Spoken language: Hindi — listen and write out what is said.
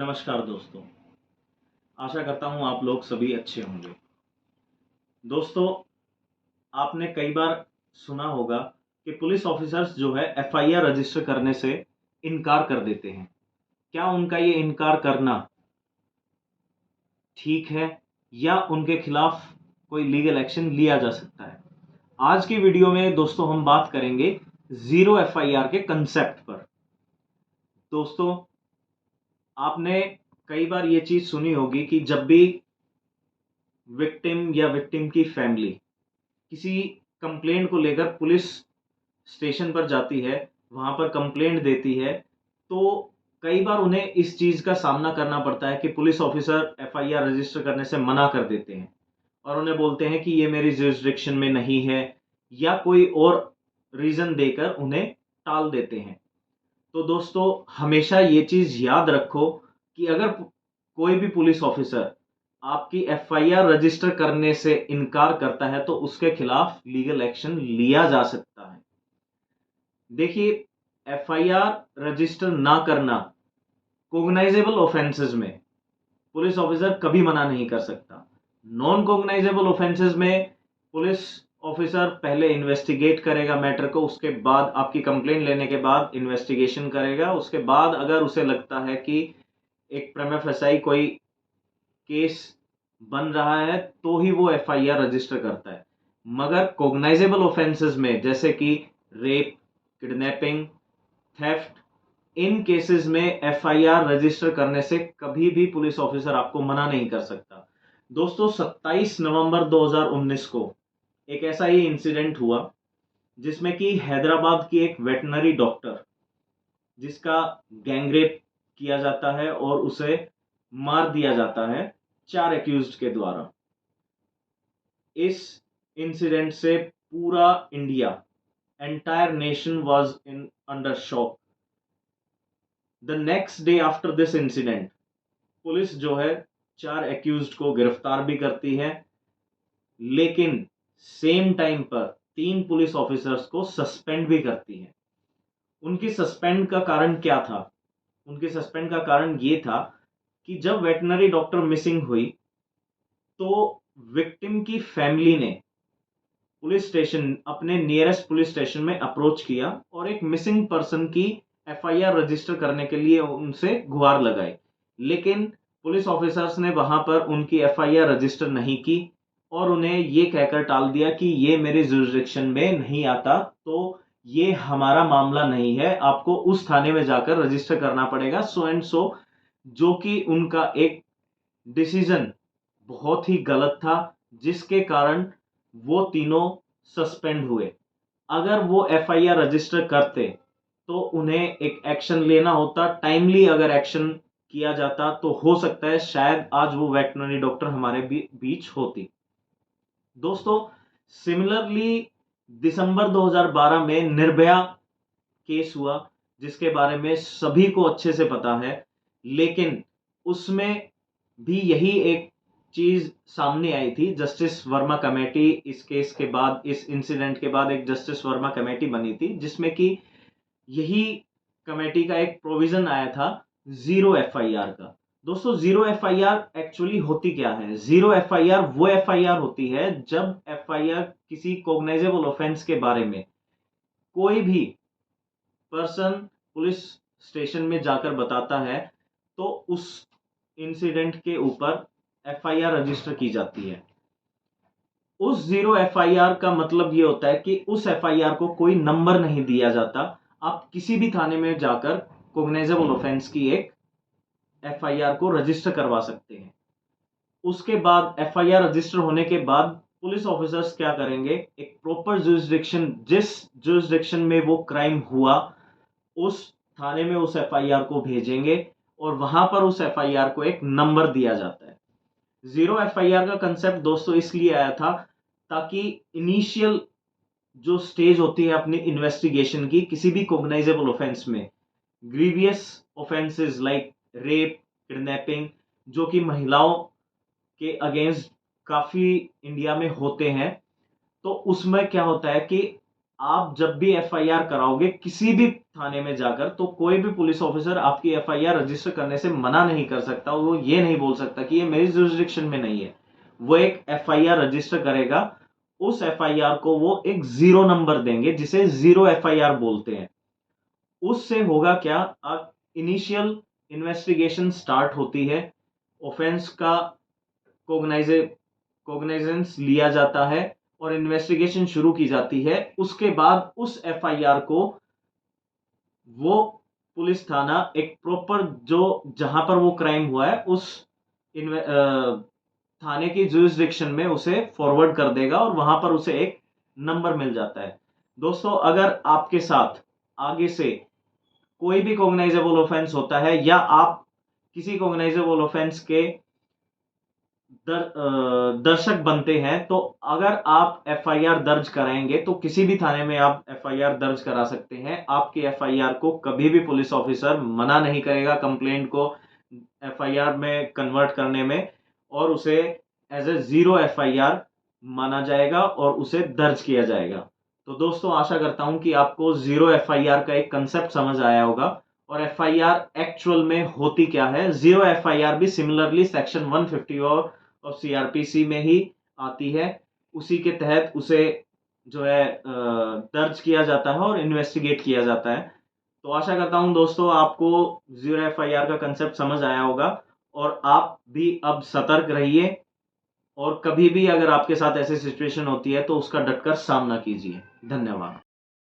नमस्कार दोस्तों। आशा करता हूँ आप लोग सभी अच्छे होंगे। दोस्तों, आपने कई बार सुना होगा कि पुलिस ऑफिसर्स जो है एफआईआर रजिस्टर करने से इनकार कर देते हैं। क्या उनका ये इनकार करना ठीक है या उनके खिलाफ कोई लीगल एक्शन लिया जा सकता है? आज की वीडियो में दोस्तों हम बात करेंगे जीरो एफआईआर के कंसेप्ट पर। दोस्तों, आपने कई बार ये चीज सुनी होगी कि जब भी विक्टिम या विक्टिम की फैमिली किसी कंप्लेंट को लेकर पुलिस स्टेशन पर जाती है, वहां पर कंप्लेंट देती है, तो कई बार उन्हें इस चीज का सामना करना पड़ता है कि पुलिस ऑफिसर एफआईआर रजिस्टर करने से मना कर देते हैं और उन्हें बोलते हैं कि ये मेरी जुरिस्डिक्शन में नहीं है या कोई और रीजन देकर उन्हें टाल देते हैं। तो दोस्तों, हमेशा ये चीज याद रखो कि अगर कोई भी पुलिस ऑफिसर आपकी एफआईआर रजिस्टर करने से इनकार करता है तो उसके खिलाफ लीगल एक्शन लिया जा सकता है। देखिए, एफआईआर रजिस्टर ना करना कोग्नाइजेबल ऑफेंसेस में पुलिस ऑफिसर कभी मना नहीं कर सकता। नॉन कोग्नाइजेबल ऑफेंसेस में पुलिस ऑफिसर पहले इन्वेस्टिगेट करेगा मैटर को, उसके बाद आपकी कंप्लेंट लेने के बाद इन्वेस्टिगेशन करेगा, उसके बाद अगर उसे लगता है कि एक प्रीमा फेसाई कोई केस बन रहा है तो ही वो एफआईआर रजिस्टर करता है। मगर कोग्नाइजेबल ऑफेंसेस में जैसे कि रेप, किडनैपिंग, थेफ्ट, इन केसेस में एफआईआर रजिस्टर करने से कभी भी पुलिस ऑफिसर आपको मना नहीं कर सकता। दोस्तों, 27 नवंबर 2019 को एक ऐसा ही इंसिडेंट हुआ जिसमें कि हैदराबाद की एक वेटनरी डॉक्टर जिसका गैंगरेप किया जाता है और उसे मार दिया जाता है 4 एक्यूज्ड के द्वारा। इस इंसिडेंट से पूरा India, entire nation was in under shock. The next day after this incident police जो है 4 एक्यूज्ड को गिरफ्तार भी करती है, लेकिन सेम टाइम पर 3 पुलिस ऑफिसर्स को सस्पेंड भी करती है। उनकी सस्पेंड का कारण क्या था? उनके सस्पेंड का कारण ये था कि जब वेटनरी डॉक्टर मिसिंग हुई तो विक्टिम की फैमिली ने पुलिस स्टेशन, अपने नियरेस्ट पुलिस स्टेशन में अप्रोच किया और एक मिसिंग पर्सन की एफआईआर रजिस्टर करने के लिए उनसे गुहार लगाई। लेकिन पुलिस ऑफिसर्स ने वहां पर उनकी एफआईआर रजिस्टर नहीं की और उन्हें ये कहकर टाल दिया कि ये मेरी जुरिस्डिक्शन में नहीं आता, तो ये हमारा मामला नहीं है, आपको उस थाने में जाकर रजिस्टर करना पड़ेगा, सो एंड सो। जो कि उनका एक डिसीजन बहुत ही गलत था, जिसके कारण वो तीनों सस्पेंड हुए। अगर वो एफआईआर रजिस्टर करते तो उन्हें एक एक्शन लेना होता, टाइमली अगर एक्शन किया जाता तो हो सकता है शायद आज वो वेटनरी डॉक्टर हमारे बीच होती। दोस्तों, सिमिलरली दिसंबर 2012 में निर्भया केस हुआ जिसके बारे में सभी को अच्छे से पता है, लेकिन उसमें भी यही एक चीज सामने आई थी। जस्टिस वर्मा कमेटी, इस केस के बाद, इस इंसिडेंट के बाद एक जस्टिस वर्मा कमेटी बनी थी जिसमें कि यही कमेटी का एक प्रोविजन आया था जीरो एफआईआर का। दोस्तों, जीरो एफआईआर एक्चुअली होती क्या है? जीरो एफआईआर वो एफआईआर होती है जब एफआईआर किसी कॉग्नाइजेबल ऑफेंस के बारे में कोई भी पर्सन पुलिस स्टेशन में जाकर बताता है तो उस इंसिडेंट के ऊपर एफआईआर रजिस्टर की जाती है। उस जीरो एफआईआर का मतलब यह होता है कि उस एफआईआर को कोई नंबर नहीं दिया जाता। आप किसी भी थाने में जाकर कॉग्नाइजेबल ऑफेंस की एक एफआईआर को रजिस्टर करवा सकते हैं। उसके बाद एफआईआर रजिस्टर होने के बाद पुलिस ऑफिसर्स क्या करेंगे, एक प्रॉपर जुरिस्डिक्शन, जिस जुरिस्डिक्शन में वो क्राइम हुआ उस थाने में उस एफआईआर को भेजेंगे और वहां पर उस एफआईआर को एक नंबर दिया जाता है। जीरो एफआईआर का कंसेप्ट दोस्तों इसलिए आया था ताकि इनिशियल जो स्टेज होती है अपनी इन्वेस्टिगेशन की किसी भी कॉग्नाइजेबल ऑफेंस में, grievous offences like rape, kidnapping, जो कि महिलाओं के अगेंस्ट काफी इंडिया में होते हैं, तो उसमें क्या होता है कि आप जब भी एफआईआर कराओगे किसी भी थाने में जाकर, तो कोई भी पुलिस ऑफिसर आपकी एफआईआर रजिस्टर करने से मना नहीं कर सकता। वो ये नहीं बोल सकता कि ये मेरी जुरिस्डिक्शन में नहीं है। वो एक एफआईआर रजिस्टर करेगा, उस एफआईआर को वो एक 0 नंबर देंगे, जिसे 0 एफआईआर बोलते हैं। उससे होगा क्या, अब इनिशियल इन्वेस्टिगेशन स्टार्ट होती है, ऑफेंस का कोग्नाइजेंस लिया जाता है और इन्वेस्टिगेशन शुरू की जाती है। उसके बाद उस एफआईआर को वो पुलिस थाना एक प्रॉपर, जो जहां पर वो क्राइम हुआ है उस थाने की जुरिस्डिक्शन में उसे फॉरवर्ड कर देगा और वहां पर उसे एक नंबर मिल जाता है। दोस्तों, अगर आपके साथ आगे से कोई भी कॉग्नाइजेबल ऑफेंस होता है या आप किसी कॉग्नाइजेबल ऑफेंस के दर्शक बनते हैं, तो अगर आप एफआईआर दर्ज कराएंगे तो किसी भी थाने में आप एफआईआर दर्ज करा सकते हैं। आपकी एफआईआर को कभी भी पुलिस ऑफिसर मना नहीं करेगा कंप्लेंट को एफआईआर में कन्वर्ट करने में, और उसे एज ए 0 एफआईआर माना जाएगा और उसे दर्ज किया जाएगा। तो दोस्तों, आशा करता हूं कि आपको 0 एफआईआर का एक कंसेप्ट समझ आया होगा और एफआईआर एक्चुअल में होती क्या है। 0 एफआईआर भी सिमिलरली सेक्शन 150 और सीआरपीसी में ही आती है। उसी के तहत उसे जो है दर्ज किया जाता है और इन्वेस्टिगेट किया जाता है। तो आशा करता हूं दोस्तों, आपको 0 एफआईआर का कंसेप्ट समझ आया होगा और आप भी अब सतर्क रहिए, और कभी भी अगर आपके साथ ऐसी सिचुएशन होती है तो उसका डटकर सामना कीजिए। धन्यवाद।